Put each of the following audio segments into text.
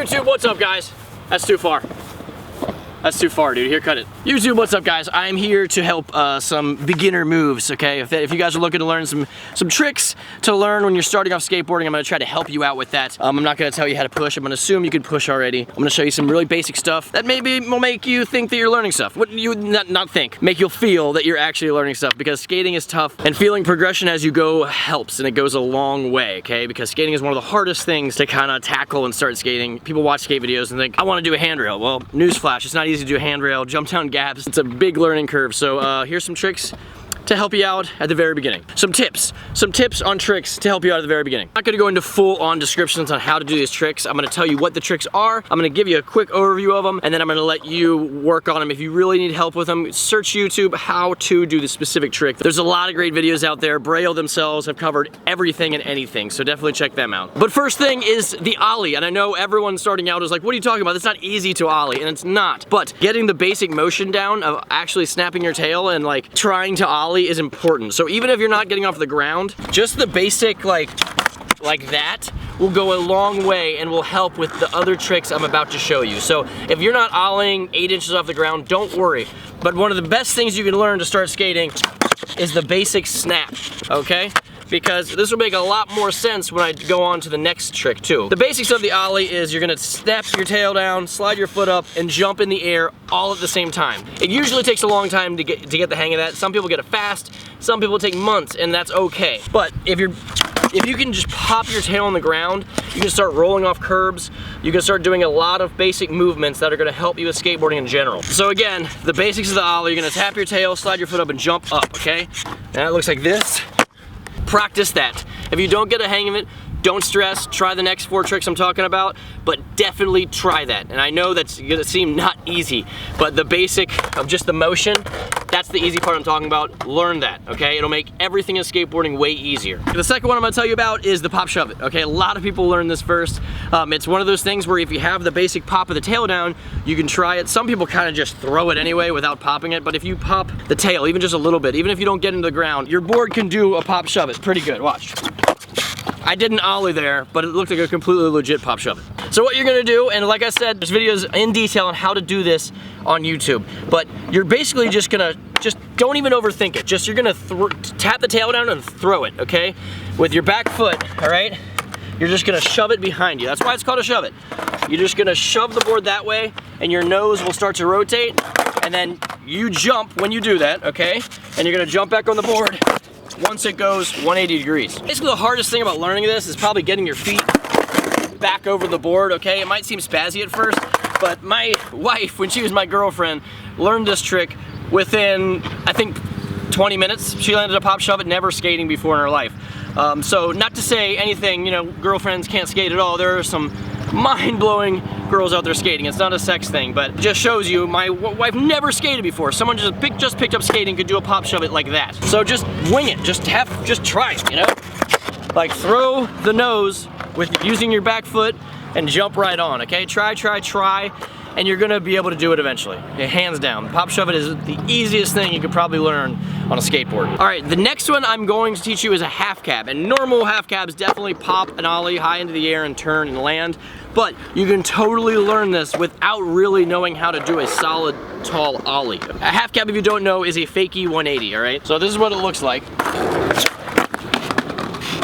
YouTube, what's up guys? That's too far. That's too far, dude. Here, cut it. YouTube, what's up, guys? I'm here to help some beginner moves, okay? If you guys are looking to learn some tricks to learn when you're starting off skateboarding, I'm gonna try to help you out with that. I'm not gonna tell you how to push. I'm gonna assume you can push already. I'm gonna show you some really basic stuff that maybe will make you think that you're learning stuff. What you not think, make you feel that you're actually learning stuff, because skating is tough and feeling progression as you go helps, and it goes a long way, okay? Because skating is one of the hardest things to kind of tackle and start skating. People watch skate videos and think, I wanna do a handrail. Well, newsflash, it's not easy to do a handrail, jump down gaps. It's a big learning curve. So here's some tricks to help you out at the very beginning. Some tips on tricks to help you out at the very beginning. I'm not gonna go into full-on descriptions on how to do these tricks. I'm gonna tell you what the tricks are. I'm gonna give you a quick overview of them, and then I'm gonna let you work on them. If you really need help with them, search YouTube how to do the specific trick. There's a lot of great videos out there. Braille themselves have covered everything and anything, so definitely check them out. But first thing is the ollie, and I know everyone starting out is like, what are you talking about? It's not easy to ollie, and it's not. But getting the basic motion down of actually snapping your tail and like trying to ollie is important. So even if you're not getting off the ground, just the basic like that will go a long way and will help with the other tricks I'm about to show you. So if you're not ollieing 8 inches off the ground, don't worry. But one of the best things you can learn to start skating is the basic snap, okay? Because this will make a lot more sense when I go on to the next trick too. The basics of the ollie is you're gonna snap your tail down, slide your foot up, and jump in the air all at the same time. It usually takes a long time to get the hang of that. Some people get it fast, some people take months, and that's okay. But if you can just pop your tail on the ground, you can start rolling off curbs, you can start doing a lot of basic movements that are gonna help you with skateboarding in general. So again, the basics of the ollie, you're gonna tap your tail, slide your foot up, and jump up, okay? Now it looks like this. Practice that. If you don't get a hang of it, don't stress. Try the next 4 tricks I'm talking about, but definitely try that. And I know that's gonna seem not easy, but the basic of just the motion, that's the easy part I'm talking about. Learn that, okay? It'll make everything in skateboarding way easier. The second one I'm gonna tell you about is the pop shove it, okay? A lot of people learn this first. It's one of those things where if you have the basic pop of the tail down, you can try it. Some people kind of just throw it anyway without popping it, but if you pop the tail, even just a little bit, even if you don't get into the ground, your board can do a pop shove it pretty good, watch. I didn't ollie there, but it looked like a completely legit pop shove it. So what you're gonna do, and like I said, there's videos in detail on how to do this on YouTube, but you're basically just gonna, don't even overthink it. You're gonna tap the tail down and throw it, okay? With your back foot, all right? You're just gonna shove it behind you. That's why it's called a shove it. You're just gonna shove the board that way, and your nose will start to rotate, and then you jump when you do that, okay? And you're gonna jump back on the board once it goes 180 degrees. Basically the hardest thing about learning this is probably getting your feet back over the board, okay? It might seem spazzy at first, but my wife, when she was my girlfriend, learned this trick within, I think, 20 minutes. She landed a pop shove it, never skating before in her life. So not to say anything, you know, girlfriends can't skate at all. There are some mind-blowing girls out there skating. It's not a sex thing, but it just shows you my wife never skated before. Someone just picked up skating, could do a pop shove it like that. So just wing it, just try it, you know? Like throw the nose with using your back foot and jump right on, okay? Try, and you're gonna be able to do it eventually. Okay, hands down. Pop shove it is the easiest thing you could probably learn on a skateboard. All right, the next one I'm going to teach you is a half cab, and normal half cabs definitely pop an ollie high into the air and turn and land, but you can totally learn this without really knowing how to do a solid, tall ollie. A half cab, if you don't know, is a Fakie 180, all right? So this is what it looks like.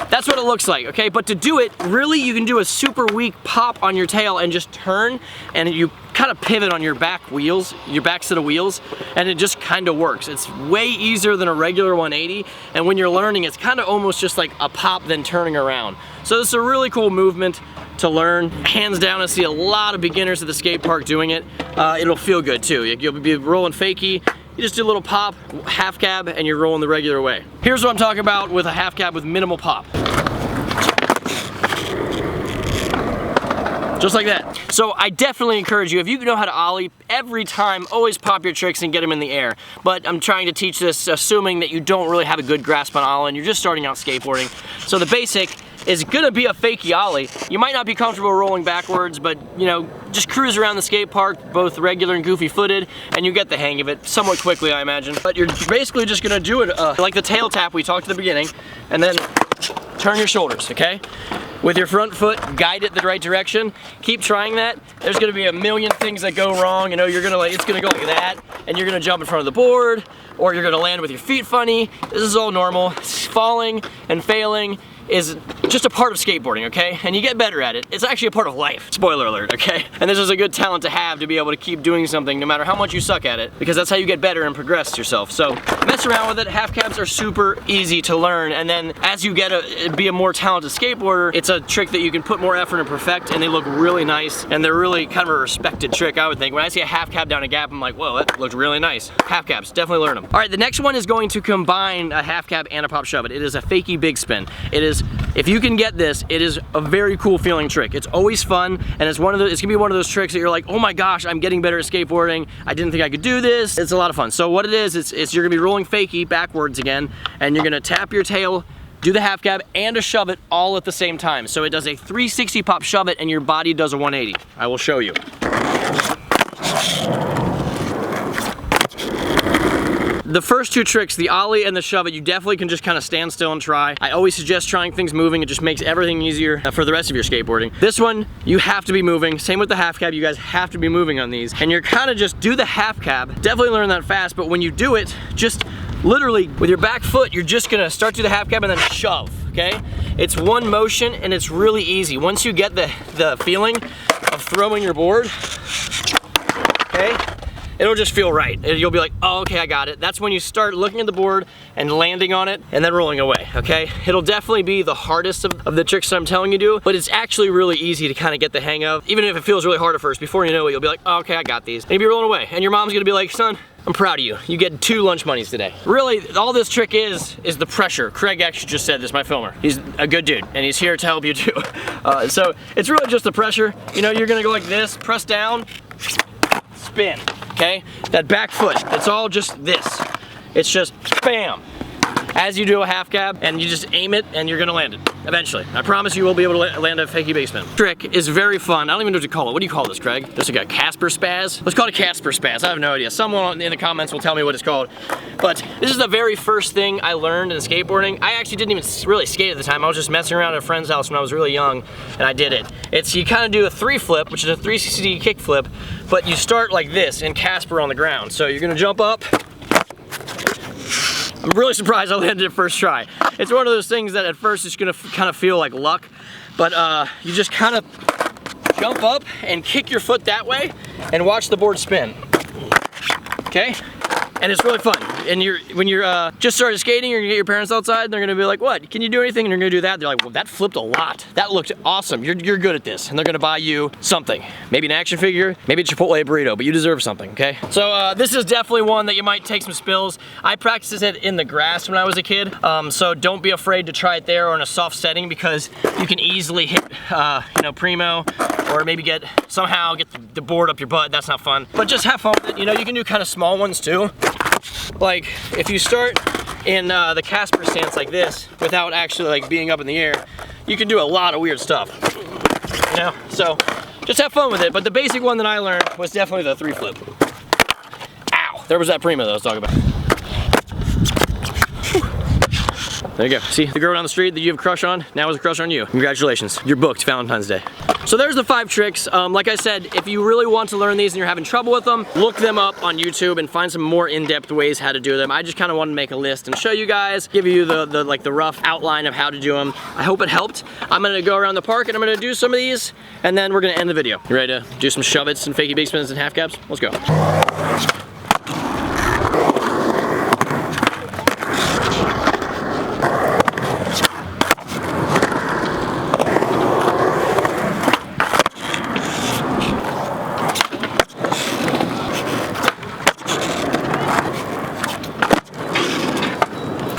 That's what it looks like, okay? But to do it, really you can do a super weak pop on your tail and just turn, and you kind of pivot on your back wheels, your back set of wheels, and it just kind of works. It's way easier than a regular 180, and when you're learning, it's kind of almost just like a pop then turning around. So this is a really cool movement to learn. Hands down, I see a lot of beginners at the skate park doing it. It'll feel good too. You'll be rolling fakie, you just do a little pop, half cab, and you're rolling the regular way. Here's what I'm talking about with a half cab with minimal pop. Just like that. So I definitely encourage you, if you know how to ollie, every time, always pop your tricks and get them in the air. But I'm trying to teach this assuming that you don't really have a good grasp on ollie and you're just starting out skateboarding. So the basic is gonna be a Fakie Ollie. You might not be comfortable rolling backwards, but you know, just cruise around the skate park, both regular and goofy footed, and you get the hang of it somewhat quickly, I imagine. But you're basically just gonna do it like the tail tap we talked at the beginning, and then turn your shoulders, okay? with your front foot, guide it the right direction. Keep trying that. There's gonna be a million things that go wrong. You know, you're gonna it's gonna go like that, and you're gonna jump in front of the board, or you're gonna land with your feet funny. This is all normal. Falling and failing is just a part of skateboarding, okay? And you get better at it. It's actually a part of life. Spoiler alert, okay? And this is a good talent to have, to be able to keep doing something no matter how much you suck at it, because that's how you get better and progress yourself. So mess around with it. Half cabs are super easy to learn, and then as you be a more talented skateboarder, it's a trick that you can put more effort and perfect, and they look really nice, and they're really kind of a respected trick, I would think. When I see a half cab down a gap, I'm like, whoa, that looked really nice. Half cabs, definitely learn them. All right, the next one is going to combine a half cab and a pop shove it. It is a Fakie Big Spin. It is, if you can get this, it is a very cool feeling trick. It's always fun, and it's gonna be one of those tricks that you're like, oh my gosh, I'm getting better at skateboarding. I didn't think I could do this. It's a lot of fun. So what it is, it's you're gonna be rolling Fakie backwards again, and you're gonna tap your tail, do the half cab and a shove it all at the same time. So it does a 360 pop shove it, and your body does a 180. I will show you. The first two tricks, the ollie and the shove it, you definitely can just kind of stand still and try. I always suggest trying things moving. It just makes everything easier for the rest of your skateboarding. This one, you have to be moving. Same with the half cab, you guys have to be moving on these. And you're kind of just do the half cab. Definitely learn that fast, but when you do it, just literally with your back foot, you're just gonna start to the half cab and then shove, okay? It's one motion and it's really easy. Once you get the feeling of throwing your board, okay? It'll just feel right. You'll be like, oh, okay, I got it. That's when you start looking at the board and landing on it and then rolling away, okay? It'll definitely be the hardest of the tricks that I'm telling you to do, but it's actually really easy to kind of get the hang of. Even if it feels really hard at first, before you know it, you'll be like, oh, okay, I got these. And you'll be rolling away. And your mom's gonna be like, son, I'm proud of you. You get 2 lunch monies today. Really, all this trick is the pressure. Craig actually just said this, my filmer. He's a good dude, and he's here to help you too. So it's really just the pressure. You know, you're gonna go like this, press down, spin. Okay, that back foot, it's all just this. It's just bam. As you do a half cab, and you just aim it, and you're gonna land it, eventually. I promise you will be able to land a Fakie Big Spin. Trick is very fun. I don't even know what to call it. What do you call this, Craig? There's like a Casper Spaz? Let's call it a Casper Spaz. I have no idea. Someone in the comments will tell me what it's called. But this is the very first thing I learned in skateboarding. I actually didn't even really skate at the time. I was just messing around at a friend's house when I was really young, and I did it. It's, you kind of do a 3 flip, which is a 360 kick flip, but you start like this in Casper on the ground. So you're gonna jump up. I'm really surprised I landed it first try. It's one of those things that at first it's gonna kind of feel like luck, but you just kind of jump up and kick your foot that way and watch the board spin. Okay? And it's really fun. And when you're just started skating, you're gonna get your parents outside, they're gonna be like, what? Can you do anything? And you're gonna do that. They're like, well, that flipped a lot. That looked awesome. You're good at this. And they're gonna buy you something. Maybe an action figure, maybe a Chipotle burrito, but you deserve something, okay? So this is definitely one that you might take some spills. I practiced it in the grass when I was a kid, so don't be afraid to try it there or in a soft setting, because you can easily hit, you know, primo, or maybe somehow get the board up your butt. That's not fun. But just have fun with it. You know, you can do kind of small ones too. Like if you start in the Casper stance like this without actually like being up in the air, you can do a lot of weird stuff. You know, so just have fun with it. But the basic one that I learned was definitely the 3 flip. Ow! There was that primo that I was talking about. There you go. See, the girl down the street that you have a crush on, now has a crush on you. Congratulations, you're booked Valentine's Day. So there's the 5 tricks. Like I said, if you really want to learn these and you're having trouble with them, look them up on YouTube and find some more in-depth ways how to do them. I just kind of wanted to make a list and show you guys, give you the rough outline of how to do them. I hope it helped. I'm gonna go around the park and I'm gonna do some of these, and then we're gonna end the video. You ready to do some shove-its and Fakie Big Spins and half cabs? Let's go.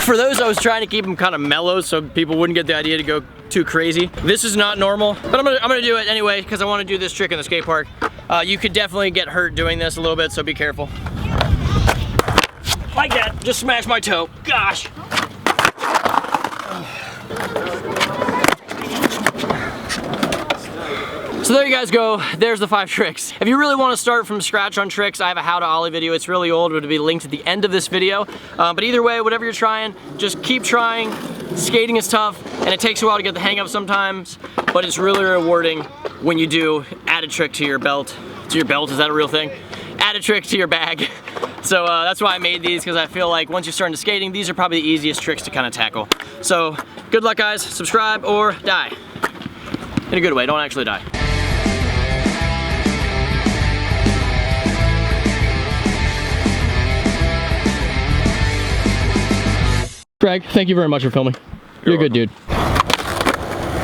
For those, I was trying to keep them kind of mellow so people wouldn't get the idea to go too crazy. This is not normal, but I'm gonna do it anyway because I want to do this trick in the skate park. You could definitely get hurt doing this a little bit, so be careful. Like that, just smash my toe. Gosh. So there you guys go, there's the 5 tricks. If you really want to start from scratch on tricks, I have a how to ollie video. It's really old, but it'll be linked at the end of this video. But either way, whatever you're trying, just keep trying, skating is tough, and it takes a while to get the hang of sometimes, but it's really rewarding when you do add a trick to your belt. To your belt, is that a real thing? Add a trick to your bag. So that's why I made these, because I feel like once you start into skating, these are probably the easiest tricks to kind of tackle. So good luck, guys. Subscribe or die. In a good way, don't actually die. Greg, thank you very much for filming. You're a good dude.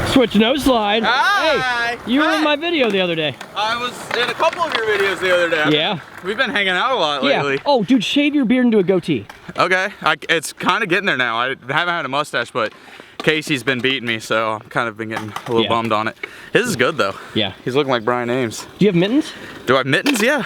Switch no slide. Hi. Hey, you were in my video the other day. I was in a couple of your videos the other day. Yeah. We've been hanging out a lot lately. Yeah. Oh, dude, shave your beard into a goatee. Okay. It's kind of getting there now. I haven't had a mustache, but Casey's been beating me, so I've kind of been getting a little bummed on it. His is good, though. Yeah. He's looking like Brian Ames. Do you have mittens? Do I have mittens? Yeah.